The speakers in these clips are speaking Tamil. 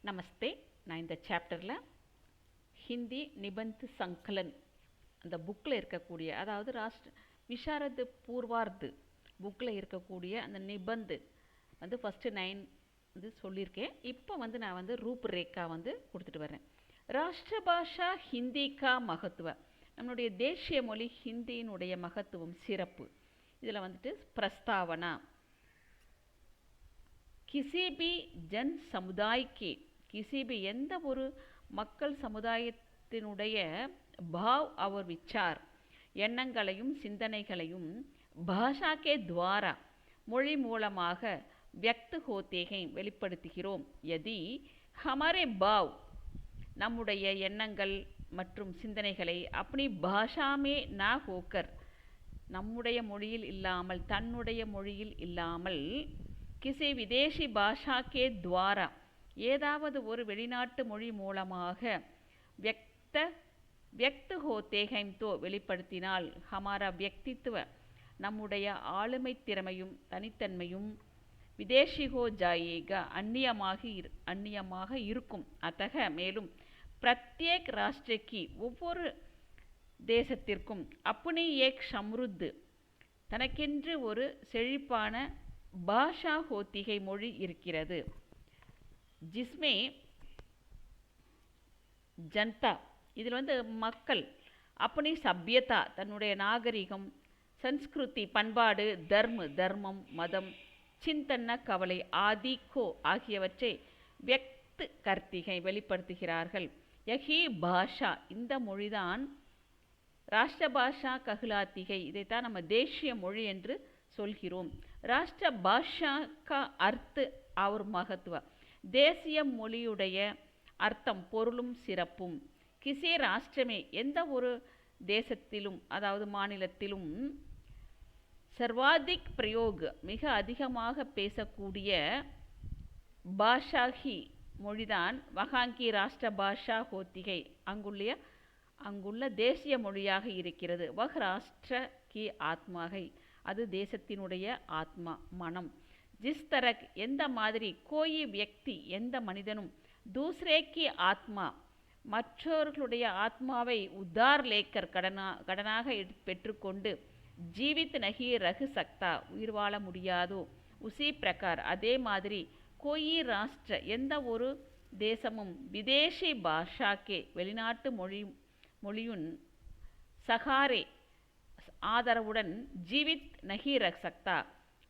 நமஸ்தே. நான் இந்த சாப்டரில் ஹிந்தி நிபந்த் சங்கலன் அந்த புக்கில் இருக்கக்கூடிய, அதாவது விஷாரத் பூர்வார்த் புக்கில் இருக்கக்கூடிய அந்த நிபந்து ஃபஸ்ட்டு 9 சொல்லியிருக்கேன். இப்போ நான் ரூப் ரேக்கா கொடுத்துட்டு வரேன். ராஷ்டிர பாஷா ஹிந்தி கா மகத்துவ, நம்மளுடைய தேசிய மொழி ஹிந்தியினுடைய மகத்துவம், சிறப்பு. இதில் பிரஸ்தாவனா, கிசி பி ஜன் சமுதாய்க்கு, கிசி பி எந்த ஒரு மக்கள் சமுதாயத்தினுடைய பாவ் அவர் விச்சார், எண்ணங்களையும் சிந்தனைகளையும் பாஷா கே துவாரா, மொழி மூலமாக வியக்த் ஹோத்தேகை வெளிப்படுத்துகிறோம். யதி ஹமாரே பாவ், நம்முடைய எண்ணங்கள் மற்றும் சிந்தனைகளை அப்படி பாஷாமே நா ஹோக்கர், நம்முடைய மொழியில் இல்லாமல், தன்னுடைய மொழியில் இல்லாமல், கிசி விதேசி பாஷா கே துவாரா, ஏதாவது ஒரு வெளிநாட்டு மொழி மூலமாக வியக்த் ஹோத்தேகைம் தோ வெளிப்படுத்தினால், ஹமாரா வியக்தித்துவ, நம்முடைய ஆளுமை திறமையும் தனித்தன்மையும் விதேஷி ஹோ ஜாயேகா, அந்நியமாக இருக்கும். அத்தக மேலும் பிரத்யேக் ராஷ்டிரக்கி, ஒவ்வொரு தேசத்திற்கும் அப்புனி ஏக் சம்ருத், தனக்கென்று ஒரு செழிப்பான பாஷா ஹோத்திகை மொழி இருக்கிறது. ஜிஸ்மே ஜனதா, இதில் மக்கள், அப்படி சபியதா, தன்னுடைய நாகரிகம், சன்ஸ்கிருதி பண்பாடு, தர்மம் மதம், சிந்தன கவலை, ஆதிக்கோ ஆகியவற்றை வியக்த் கர்த்திகை வெளிப்படுத்துகிறார்கள். யஹி பாஷா, இந்த மொழிதான் ராஷ்டிர பாஷா கஹ்லாத்திகை, இதைத்தான் நம்ம தேசிய மொழி என்று சொல்கிறோம். ராஷ்டிர பாஷா கா அர்த் அவர் மகத்துவ, தேசிய மொழியுடைய அர்த்தம், பொருளும் சிறப்பும். கிசி ராஷ்டிரமே, எந்த ஒரு தேசத்திலும், அதாவது மாநிலத்திலும், சர்வாதிக் பிரயோக், மிக அதிகமாக பேசக்கூடிய பாஷாஹி மொழிதான் வகாங்கி ராஷ்டிர பாஷா ஹோத்திகை, அங்குள்ள தேசிய மொழியாக இருக்கிறது. வஹ் ராஷ்டிர கி ஆத்மாகை, அது தேசத்தினுடைய ஆத்மா, மனம். ஜிஸ் தரக், எந்த மாதிரி, கோயி வியக்தி, எந்த மனிதனும், தூசரே கி ஆத்மா, மற்றவர்களுடைய ஆத்மாவை உத்தார் லேக்கர், கடனாக பெற்றுக்கொண்டு, ஜீவித் நகி ரகு சக்தா, உயிர் வாழ முடியாதோ, உசி பிரகார், அதே மாதிரி, கோயி ராஷ்டிர, எந்த ஒரு தேசமும், விதேசி பாஷாக்கே, வெளிநாட்டு மொழியுன் சகாரே, ஆதரவுடன், ஜீவித் நகி ரக் சக்தா,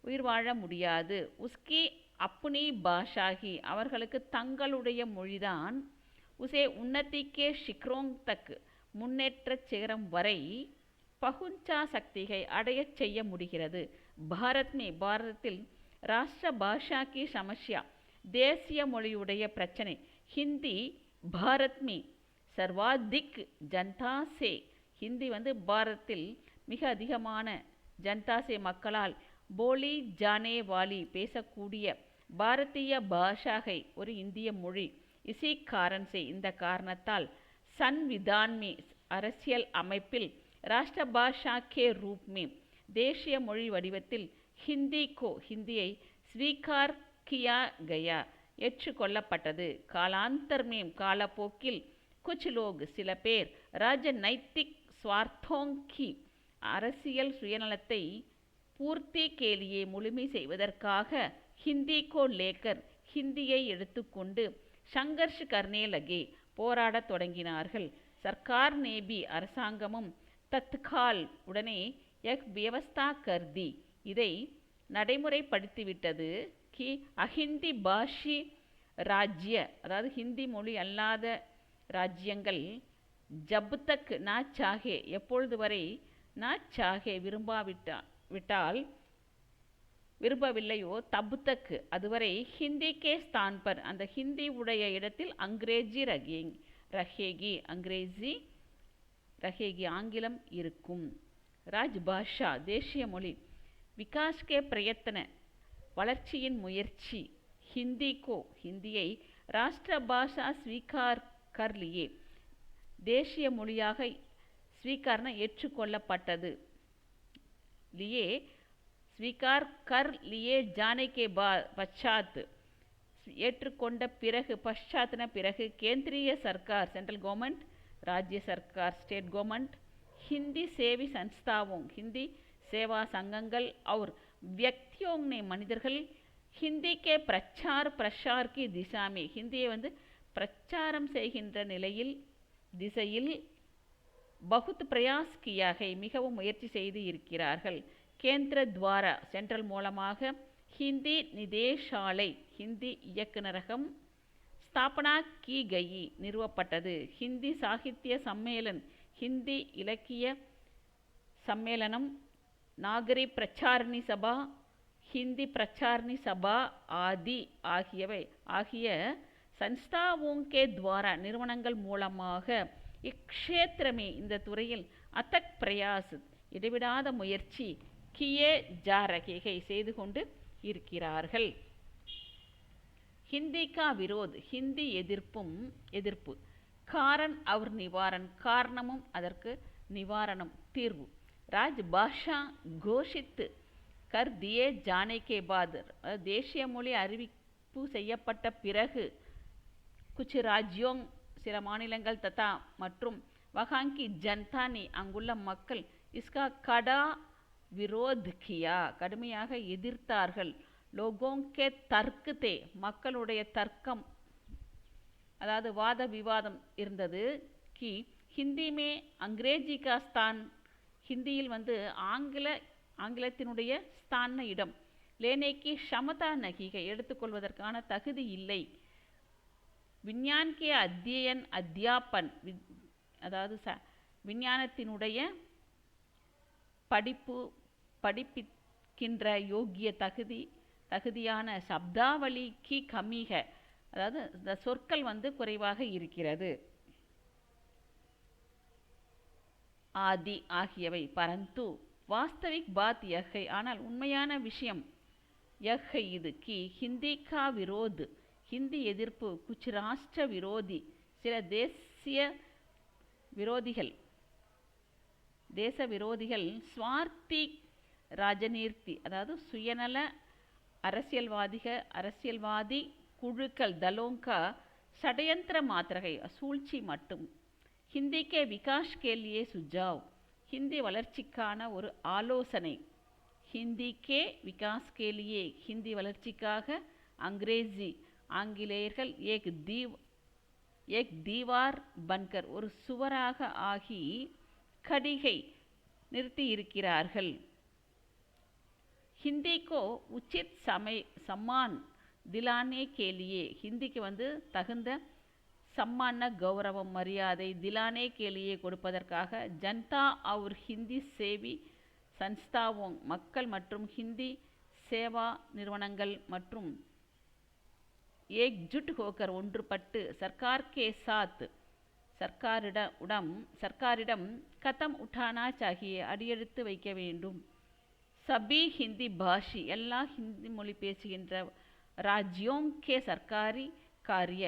உயிர் வாழ முடியாது. உஸ்கி அப்னி பாஷாகி, அவர்களுக்கு தங்களுடைய மொழிதான், உசே உன்னதிக்கே ஷிக்ரோங் தக், முன்னேற்ற சிகரம் வரை, பகுஞ்சா சக்திகை அடையச் செய்ய முடிகிறது. பாரதத்தில் ராஷ்டிர பாஷா கி சமஸ்யா, தேசிய மொழியுடைய பிரச்சனை. ஹிந்தி பாரத்மி சர்வாதிக் ஜனதா சே, ஹிந்தி பாரதத்தில் மிக அதிகமான ஜனதாசே மக்களால் போலி ஜானே வாலி, பேசக்கூடிய பாரதிய பாஷாகை, ஒரு இந்திய மொழி. இசி காரன் சே, இந்த காரணத்தால், சன்விதான்மே, அரசியல் அமைப்பில், ராஷ்டிர பாஷா கே ரூப் மே, தேசிய மொழி வடிவத்தில், ஹிந்தியை ஸ்வீகார் கியா கயா, ஏற்றுக்கொள்ளப்பட்டது. காலாந்தர் மேம், காலப்போக்கில், குச் லோக், சில பேர், ராஜநைத்திக் ஸ்வார்த்தோங்கி, அரசியல் சுயநலத்தை பூர்த்தி கேலியே, முழுமை செய்வதற்காக, ஹிந்தி கோ லேக்கர், ஹிந்தியை எடுத்துக்கொண்டு, சங்கர்ஷ் கர்னே லகே, போராடத் தொடங்கினார்கள். சர்க்கார் நேபி, அரசாங்கமும், தத்கால், உடனே, யக் வியவஸ்தா கர்தி, இதை நடைமுறைப்படுத்திவிட்டது. கி அஹிந்தி பாஷி ராஜ்ய, அதாவது ஹிந்தி மொழி அல்லாத ராஜ்யங்கள், ஜப் தக் நா சாகே, எப்பொழுது வரை, நா சாகே விரும்பவில்லையோ, தப் தக் அதுவரை, ஹிந்தி கே ஸ்தான் பர், அந்த ஹிந்தி உடைய இடத்தில், அங்கிரேஜி ரஹேகி, ஆங்கிலம் இருக்கும். ராஜ்பாஷா, தேசிய மொழி. விகாஸ் கே பிரயத்தன, வளர்ச்சியின் முயற்சி. ஹிந்தியை ராஷ்டிர பாஷா ஸ்வீகார் கர் லியே, தேசிய மொழியாக ஸ்வீகார்னா ஏற்றுக்கொள்ளப்பட்டது. லியே ஸ்வீகார் கர் லியே ஜானே கே பச்சாத், ஏற்றுக்கொண்ட பிறகு பश्चातன பிறகு केंद्रीय सरकार सेंट्रल गवर्नमेंट, राज्य सरकार स्टेट गवर्नमेंट, हिंदी सेवी संस्थाओं हिंदी सेवा संघங்கள் और व्यक्तियों ने மனிதர்கள் हिंदी के प्रचार प्रसार की दिशा में हिंदिயை வந்து பிரச்சாரம் செய்கின்ற நிலையில் திசையில் बहुत प्रयास किया है மிகவும் முயற்சி செய்து இருக்கிறார்கள். கேந்திர துவாரா சென்ட்ரல் மூலமாக हिंदी निदेशालय हिंदी இயக்குநரகம் ஸ்தாபனா की गई நிறுவப்பட்டது. हिंदी சாகித்ய சம்மேளன் हिंदी இலக்கிய சம்மேளனம், नागरी प्रचारणी सभा, हिंदी प्रचारणी सभा आदि ஆகிய संस्थाओं के द्वारा நிறுவனங்கள் மூலமாக இக்ஷேத்திர में இந்த துறையில் அத்தக் பிரயாஸ் இடைவிடாத முயற்சி கியே ஜா ரஹே ஹை செய்து கொண்டு இருக்கிறார்கள். हिंदी का विरोध हिंदी எதிர்ப்பு कारण और निवारण காரணமும் அதற்கு நிவாரணம் தீர்வு. राजभाषा घोषित कर दिए जाने के बाद தேசிய மொழி அறிவிப்பு செய்யப்பட்ட பிறகு कुछ राज्यों சில மாநிலங்கள் ததா மற்றும் वहाँ की जनता ने அங்குள்ள மக்கள் इसका कड़ा विरोध किया கடுமையாக எதிர்த்தார்கள். लोगों के तर्क थे மக்களுடைய தர்க்கம் அதாவது வாத விவாதம் இருந்தது. कि हिंदी में अंग्रेजी का स्थान ஹிந்தியில் வந்து ஆங்கிலத்தினுடைய ஸ்தான இடம் லேனேக்கி ஷமதா நகிகை எடுத்துக்கொள்வதற்கான தகுதி இல்லை. விஞ்ஞான் கே அத்தியன் அத்தியாபன் அதாவது விஞ்ஞானத்தினுடைய படிப்பிக்கின்ற யோகிய தகுதியான சப்தாவளி கி கமிக அதாவது இந்த சொற்கள் வந்து குறைவாக இருக்கிறது. ஆதி ஆகியவை பரந்து வாஸ்தவிக் பாத் யஹை ஆனால் உண்மையான விஷயம் யஹை இது கி ஹிந்தி கா விரோத் ஹிந்தி எதிர்ப்பு குச் ராஷ்டிர விரோதி சில தேச விரோதிகள் ஸ்வார்த்தி ராஜநீர்த்தி அதாவது சுயநல அரசியல்வாதி குழுக்கள் தலோங்கா षड्यंत्र மாத்திரகை சூழ்ச்சி மட்டும். हिंदी के विकास के लिए सुझाव हिंदी வளர்ச்சிக்கான ஒரு ஆலோசனை. हिंदी के विकास के लिए हिंदी வளர்ச்சிக்காக अंग्रेजी ஆங்கிலேயர்கள் एक दीवार बनकर ஒரு சுவராக ஆகி கடிகை நிறுத்தி இருக்கிறார்கள். हिंदी को उचित सम्मान दिलाने के लिए हिंदीக்கு வந்து தகுந்த सम्मान கௌரவம் மரியாதை दिलाने के लिए கொடுப்பதற்காக जनता और हिंदी सेवी संस्थाओं மக்கள் மற்றும் ஹிந்தி சேவா நிறுவனங்கள் மற்றும் एकजुट होकर ஒன்றுபட்டு सरकार के साथ சர்க்காரிடம் கதம் உठाना चाहिए அடியெடுத்து வைக்க வேண்டும். सभी हिंदी भाषी எல்லா ஹிந்தி மொழி பேசுகின்ற राज्यों के सरकारी कार्य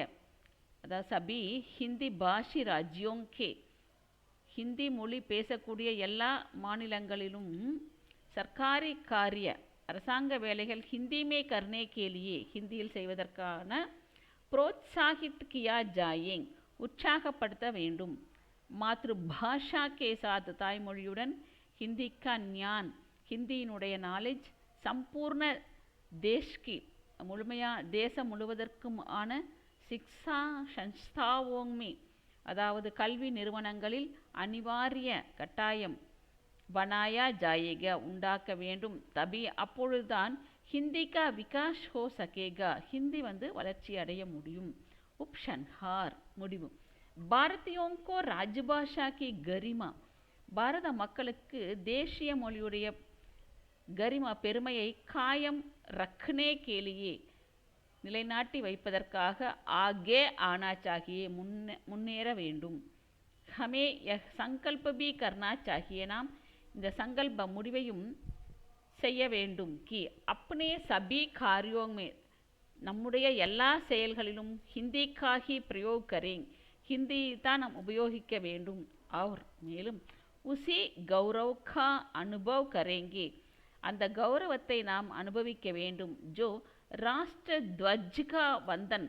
அதாவது சபி ஹிந்தி பாஷி ராஜ்யோங் கே ஹிந்தி மொழி பேசக்கூடிய எல்லா மாநிலங்களிலும் சர்க்காரி காரிய அரசாங்க வேலைகள் ஹிந்தி மே கர்னே கேலியே ஹிந்தியில் செய்வதற்கான புரோத்சாகித் கியா ஜாயேங் உற்சாகப்படுத்த வேண்டும். மாத்ரு பாஷா கே சாத் தாய்மொழியுடன் ஹிந்தி கா ஞான் ஹிந்தியினுடைய நாலேஜ் சம்பூர்ண தேஷ்கி தேசம் முழுவதற்கும் ஆன சிக்ஷா சன்ஸ்தாவோங் மே அதாவது கல்வி நிறுவனங்களில் அனிவாரிய கட்டாயம் பனாயா ஜாயேகா உண்டாக்க வேண்டும். தபி அப்பொழுதுதான் ஹிந்தி கா விகாஸ் ஹோ சகேகா ஹிந்தி வந்து வளர்ச்சி அடைய முடியும். உப்சன்ஹார் முடிவு. பாரதியோங் கோ ராஜ்பாஷா கி கரிமா பாரத மக்களுக்கு தேசிய மொழியுடைய கரிமா பெருமையை காயம் ரக்னே கேலியே நிலைநாட்டி வைப்பதற்காக ஆகே ஆனா சாகியே முன்னேற வேண்டும். ஹமே சங்கல்ப பி கர்னா சாகியே நாம் இந்த சங்கல்ப முடிவையும் செய்ய வேண்டும். கி அப்னே சபி காரியோங் நம்முடைய எல்லா செயல்களிலும் ஹிந்தி காஹி பிரயோக் கரேங் ஹிந்தி தான் நாம் உபயோகிக்க வேண்டும். அவர் மேலும் உசி கௌரவ் கா அனுபவ் கரேங்கே அந்த கௌரவத்தை நாம் அனுபவிக்க வேண்டும். ஜோ ராஷ்டிர துவஜ்கா வந்தன்,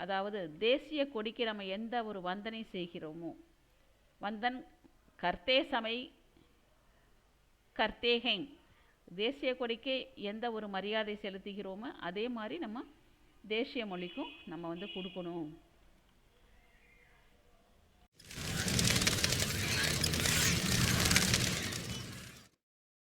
அதாவது தேசிய கொடிக்கு நம்ம எந்த ஒரு வந்தனை செய்கிறோமோ, வந்தன் கர்த்தே சமை கர்த்தேஹெங், தேசிய கொடிக்கு எந்த ஒரு மரியாதை செலுத்துகிறோமோ அதே மாதிரி நம்ம தேசிய மொழிக்கும் நம்ம வந்து கொடுக்கணும்